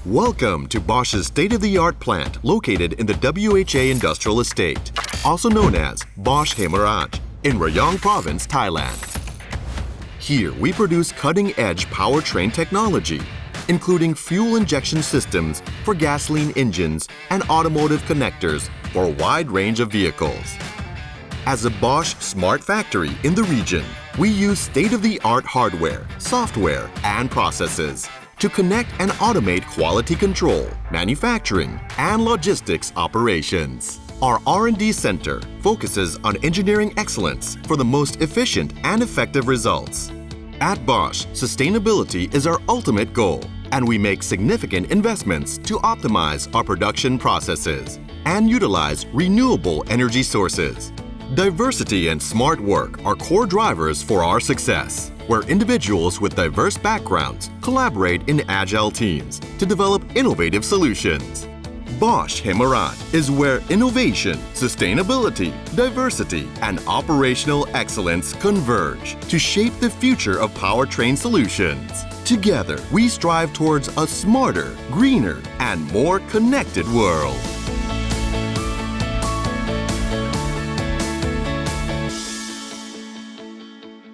Welcome to Bosch's state-of-the-art plant located in the WHA industrial estate, also known as Bosch Hemaraj, in Rayong province, Thailand. Here we produce cutting-edge powertrain technology, including fuel injection systems for gasoline engines and automotive connectors for a wide range of vehicles. As a Bosch smart factory in the region, we use state-of-the-art hardware, software, and processes to connect and automate quality control, manufacturing, and logistics operations. Our R&D center focuses on engineering excellence for the most efficient and effective results. At Bosch, sustainability is our ultimate goal, and we make significant investments to optimize our production processes and utilize renewable energy sources. Diversity and smart work are core drivers for our success, where individuals with diverse backgrounds collaborate in agile teams to develop innovative solutions. Bosch Hemaraj is where innovation, sustainability, diversity, and operational excellence converge to shape the future of powertrain solutions. Together, we strive towards a smarter, greener, and more connected world.